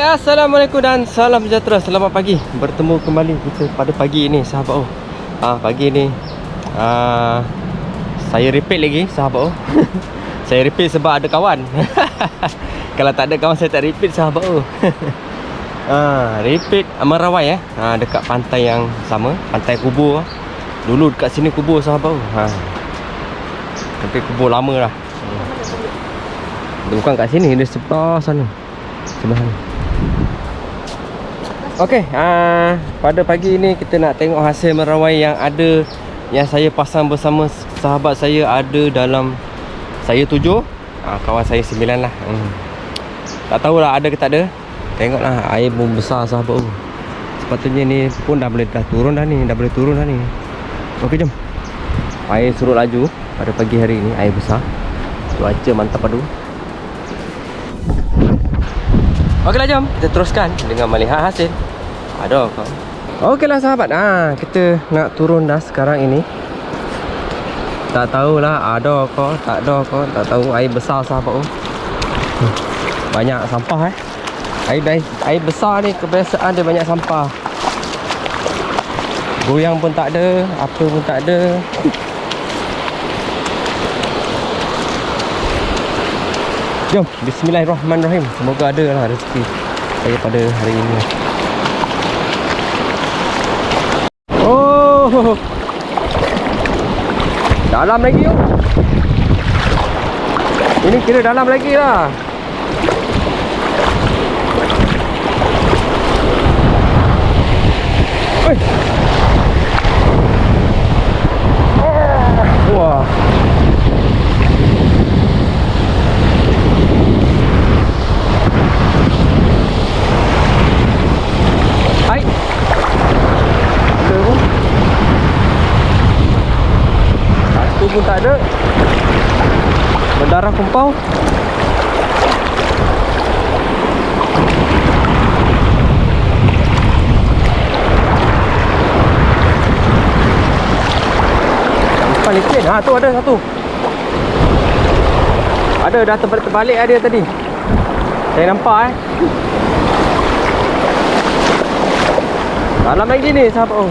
Assalamualaikum dan salam sejahtera. Selamat pagi. Bertemu kembali kita pada pagi ini, sahabat. Pagi ni saya repeat lagi, sahabat. Saya repeat sebab ada kawan. Kalau tak ada kawan saya tak repeat, sahabat. Repeat Merawai dekat pantai yang sama, pantai kubur. Dulu dekat sini kubur, sahabat. Tapi kubur lama lah. Bukan kat sini, dia sebelah sana. Sebelah sana. Okey, pada pagi ini kita nak tengok hasil merawai yang ada, yang saya pasang bersama sahabat saya. Ada dalam saya 7, kawan saya 9 lah. Tak tahulah ada ke tak ada. Tengoklah, air pun besar, sahabat. Sepatutnya ni pun dah boleh turun dah ni. Dah boleh turun dah ni. Okey, jom. Air surut laju pada pagi hari ini. Air besar. Cuaca mantap padu. Okeylah, jom kita teruskan dengan melihat hasil. Ada kau. Okeylah, sahabat. Kita nak turun dah sekarang ini. Tak tahulah ada kau, tak ada kau, tak tahu. Air besar, sahabat. Banyak sampah Air besar ni kebiasaan dia banyak sampah. Goyang pun tak ada, apa pun tak ada. Jom, bismillahirrahmanirrahim. Semoga ada lah rezeki saya pada hari ini. Oh, dalam lagi yuk. Ini kira dalam lagi lah. Wah. Hai. Satu pun tak ada. Mendarah kumpau. Licin. Tu ada satu. Ada dah terbalik ada tadi. Saya nampak dalam lagi ni, sahabat.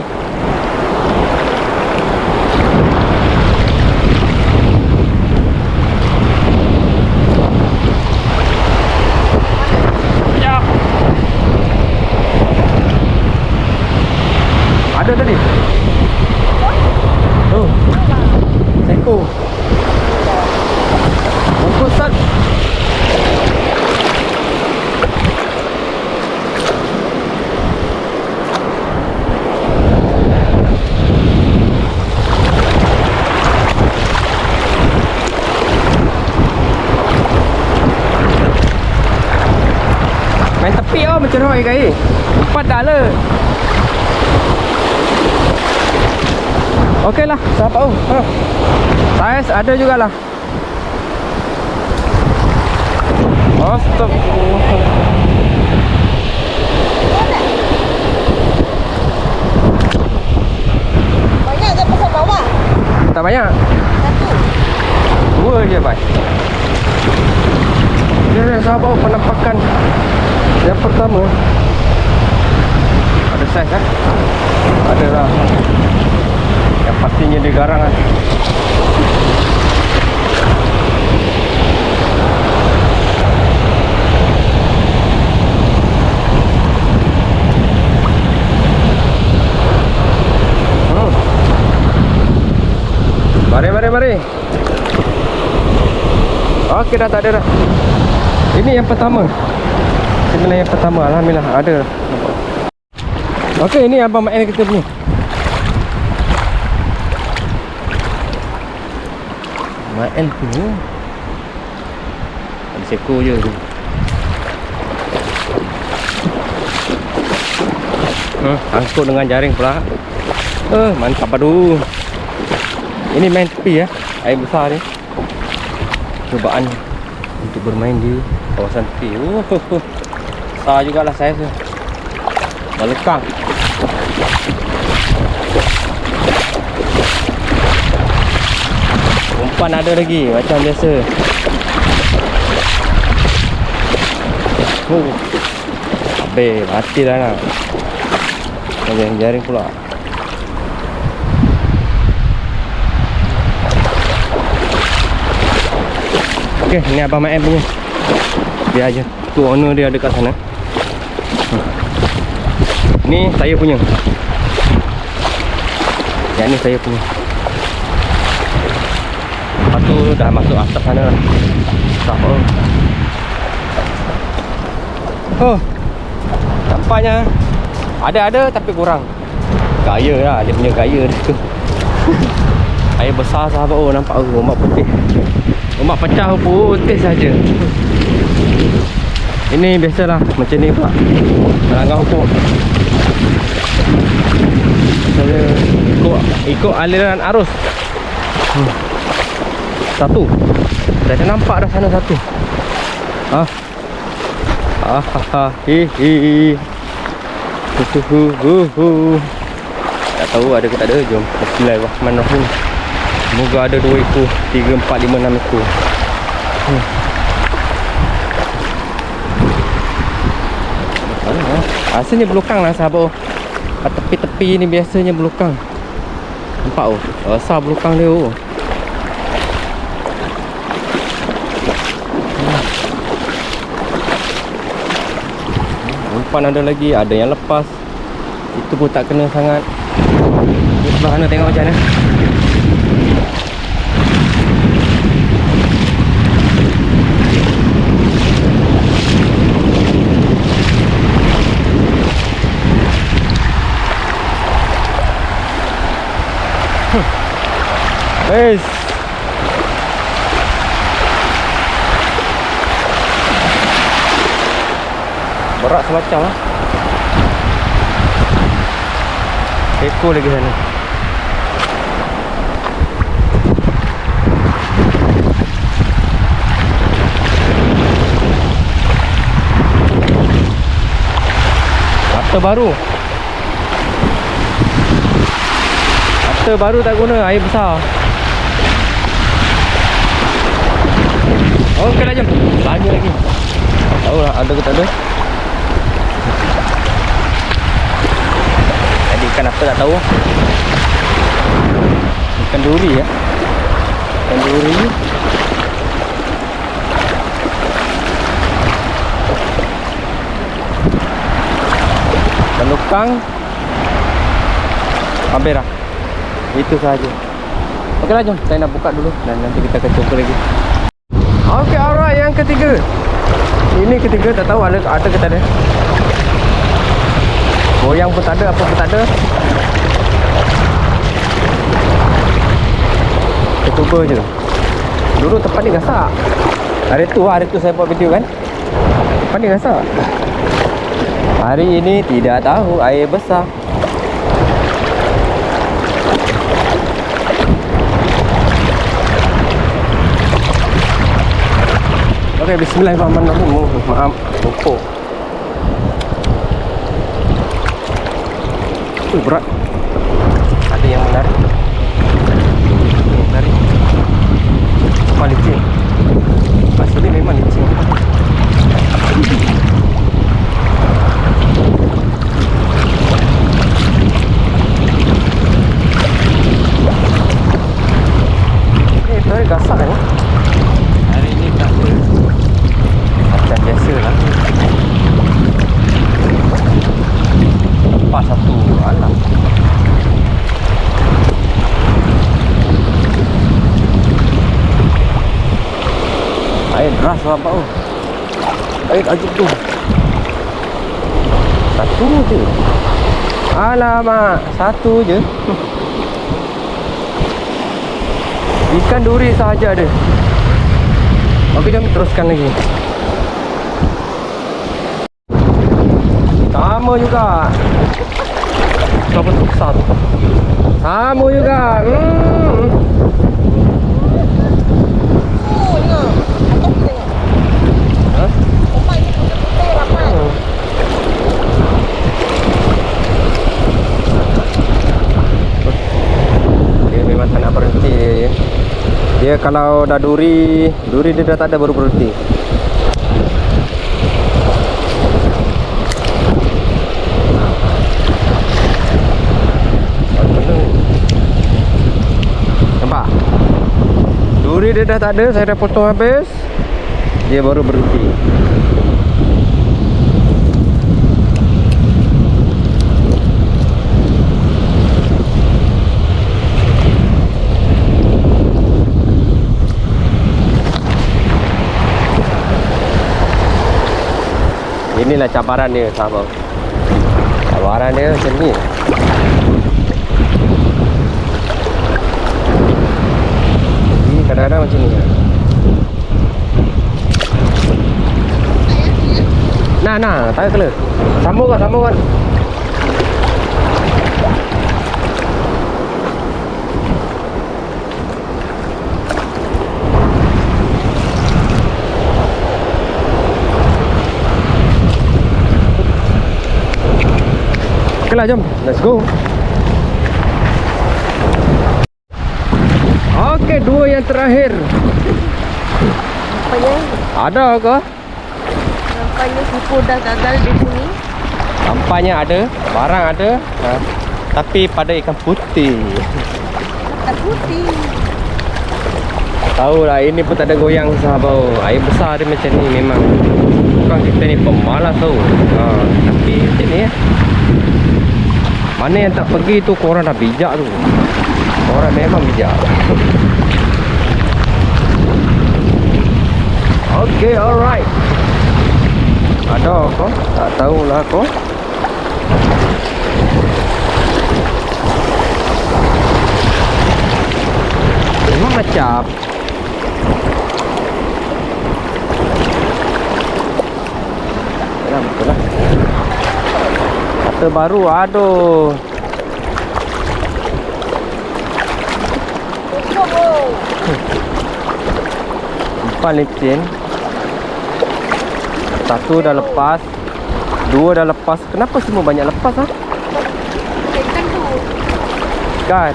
Ya. Ada tadi. Seko. Bungkusan. Main tepi macam mana air? Empat dah lah. Okey lah, sahabat. Saiz ada jugalah. Astagfirullah. Banyak je pasal bawah. Tak banyak. Satu. 2 je, bye. Dia sahabat, penampakan yang pertama. Ada saiz Ada lah. Yang pastinya dia garang lah. Mari. Okey, dah tak ada dah. Ini yang pertama. Inilah yang pertama. Alhamdulillah ada. Okey, ini abang Mael kita punya. Mael punya. Ada seko je tu. Angkut dengan jaring pula. Mantap padu. Ini main tepi air besar ni. Cubaan untuk bermain di kawasan tepi. Besar jugalah saiz tu. Dah lekang. Umpan ada lagi macam biasa. Habis, mati dah nak. Jaring pula. Okey, ni Abang Maem punya. Biar aja. Tu owner dia ada kat sana. Ni saya punya. Yang ni saya punya. Lepas tu dah masuk atas sana lah. Tak apa. Oh, nampaknya ada tapi kurang. Gaya lah, dia punya gaya dia tu. Air besar sahabat. Oh, nampak ombak putih. Ombak pecah putih saja. Ini biasalah macam ni pula. Melanggar hukum. Saya ikut aliran arus. Satu. Dah nampak dah sana satu. Tak tahu ada ke tak ada. Jom. Bismillahirrahmanirrahim. Semoga ada 2 ekor, 3, 4, 5, 6 ekor. Asalnya belukang lah sahabat. Tepi-tepi ni biasanya belukang. Nampak oh. Besar belukang dia oh. Umpan ada lagi, ada yang lepas. Itu pun tak kena sangat. Di sebelah sana tengok macam mana. Guys, berat semacam lah. Ekor lagi sana. Mata baru. Mata baru tak guna, air besar. Oh, okey lah, jom. Lagi. Tahu lah ada ke tak ada. Jadi ikan apa tak tahu. Ikan duri ya. Ikan duri. Ikan lukang. Habis dah. Itu sahaja. Okey lah, jom. Saya nak buka dulu dan nanti kita akan jumpa lagi. Okey, alright, yang ketiga. Ini ketiga, tak tahu ada ke tak ada. Goyang pun tak ada, apa pun tak ada. Kita cuba je. Dulu tempat ni gasak. Hari tu saya buat video kan. Tempat ni gasak. Hari ini tidak tahu, air besar. Okey, bismillahirrahmanirrahim. Maaf, lupa. Berat. Ada yang menarik. Apa licin? Asli memang licin. Ini tarik gasak ni. Hari ni tak ada. Macam biasa lah. Lepas satu. Alah. Air deras lah bau. Air ajuk tu. Satu je. Alamak, satu je. Ikan duri sahaja ada. Okey, jom teruskan lagi. Sama juga. Apa tu besar tu? Sama juga. Oh, tengok. Atas tengok. Ha? Umpan ni putih rapat. Dia memang tak nak berhenti dia. Dia kalau dah duri dia dah tak ada baru berhenti. duri dia dah tak ada. Saya dah potong habis. Dia baru berhenti. Inilah cabaran dia, sahabat. Cabaran dia macam ni. Ini kadang-kadang macam ni. Nah, tak kena. Sambung kan. Okey lah, jom. Let's go. Okey, dua yang terakhir. Nampaknya, Ada ke? nampaknya kuku dah gagal di sini. Nampaknya ada. Barang ada. Tapi pada ikan putih. Tak putih. Tahu lah, ini pun tak ada goyang, sahabat. Air besar dia macam ni memang. Bukan kita ni pemalas tau. Tapi macam ni ya. Mana yang tak pergi tu korang dah bijak tu. Korang memang bijak. Okay, alright. Ada kau? Tak tahulah kau. Memang macam betul lah. Kata baru, aduh. Empat licin. Satu dah lepas. Dua dah lepas. Kenapa semua banyak lepas ah? Ikan tu. Kan?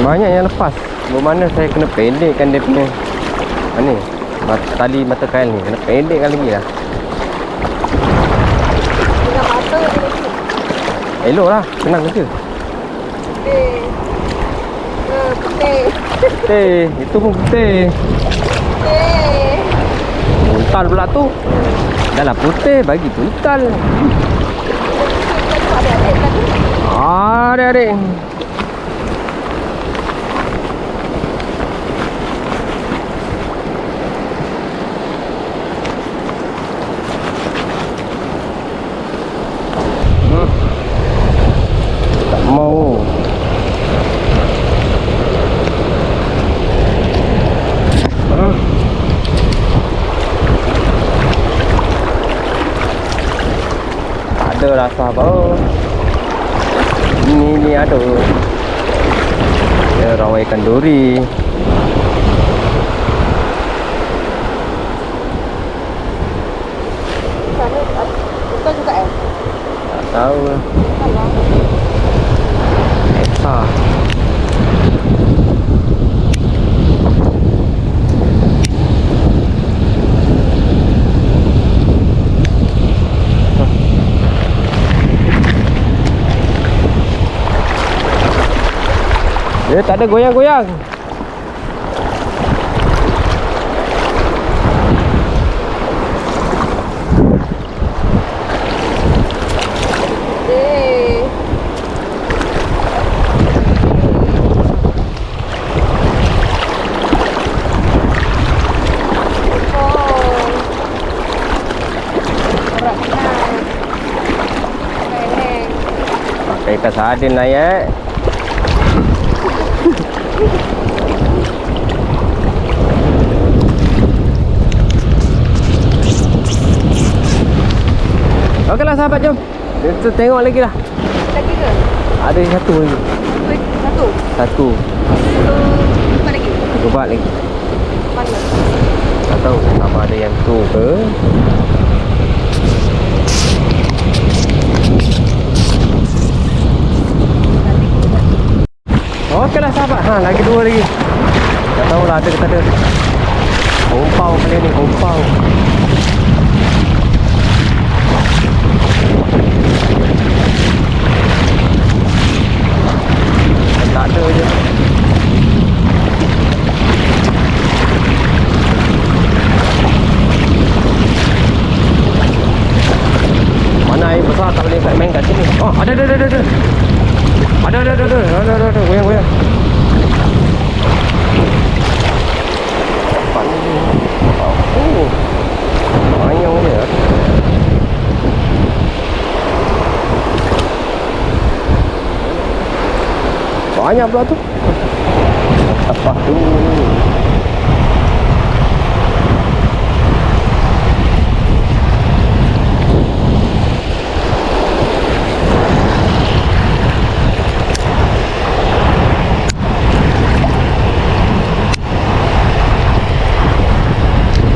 Banyak yang lepas. Bermakna saya kena pendekkan dia punya ni, tali mata kail ni. Kena pendekkan lagi lah. Dengan mata dia lagi. Elok lah. Senang kerja. Putih. Putih. Putih. Itu pun putih. Putih. Buntal pula tu. Dah lah putih. Bagi buntal. Adik-adik tadi. Adik-adik. Tak mau. Ada rasa bau. Ini ada. Ya, rawai ikan duri. Sana betul juga Tak tahu lah. Salah. Esa. Dia tak ada goyang-goyang. Pakai ikan sardin lah ya. Okeylah sahabat, jom. Kita tengok lagi lah. Lagi ke? Ada satu lagi. Satu. Satu. Apa lagi? Gobat lagi. Mana? Tak tahu sama ada yang tu ke. Okeylah sahabat. Lagi dua lagi. Tak tahulah ada ke tak ada. Kompau kali ni, kompau. kat sini. Oh, ada. Ada. Goyang. Tempat ni. Oh. Banyak dia. Banyak pula tu. Apa tu?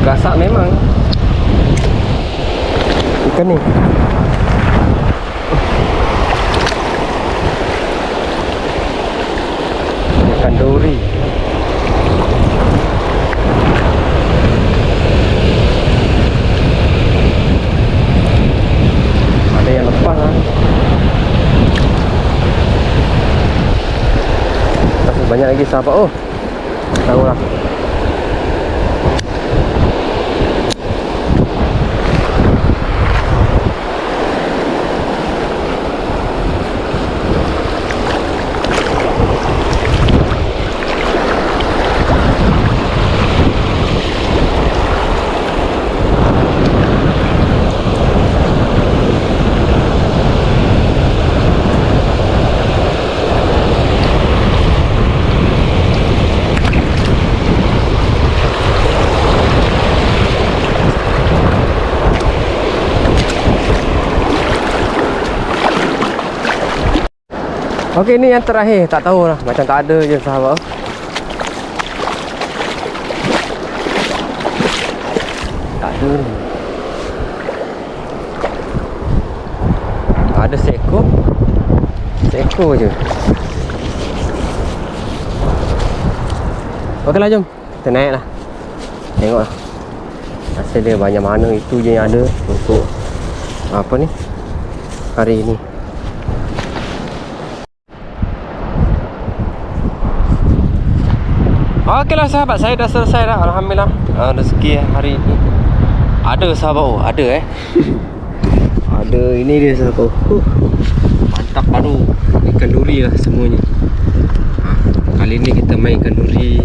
Gasak memang ikan ni. Ikan dori. Ada yang lepas lah. Masih banyak lagi sahabat. Oh, tahu lah. Okey, ni yang terakhir. Tak tahu lah. Macam tak ada je sahabat. Tak ada ni. Ada seekor. Seekor je. Okeylah, jom. Kita naik lah. Tengok lah. Hasil dia banyak mana. Itu je yang ada untuk apa ni, hari ni. Okeylah sahabat, saya dah selesai dah. Alhamdulillah. Rezeki hari ni ada sahabat. Oh, ada ada. Ini dia sahabat. Mantap baru. Ikan duri lah semuanya. Kali ni kita main ikan duri,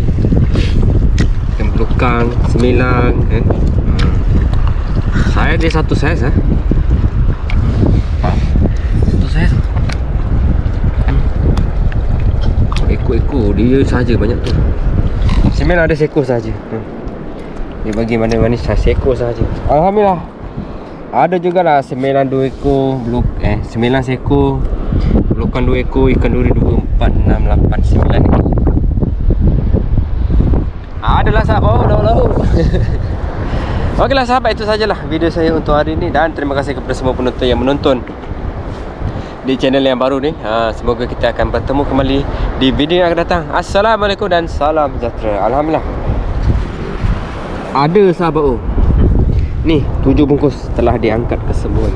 ikan belukang, semilang saya dia satu saiz satu saiz. Ekor-ekor dia saja banyak tu. Semen ada seekor saja. Dia bagi mana-mana seekor saja. Alhamdulillah. Ada jugalah semelan 2 ekor, semelan seekor, belukan 2 ekor, ikan duri 2, 4, 6, 8, 9 ekor. Adalah sahabat. Lau. Okeylah sahabat, itu sajalah video saya untuk hari ini. Dan terima kasih kepada semua penonton yang menonton di channel yang baru ni. Semoga kita akan bertemu kembali di video yang akan datang. Assalamualaikum dan salam sejahtera. Alhamdulillah. Ada sahabat. Ni 7 bungkus telah diangkat ke semua.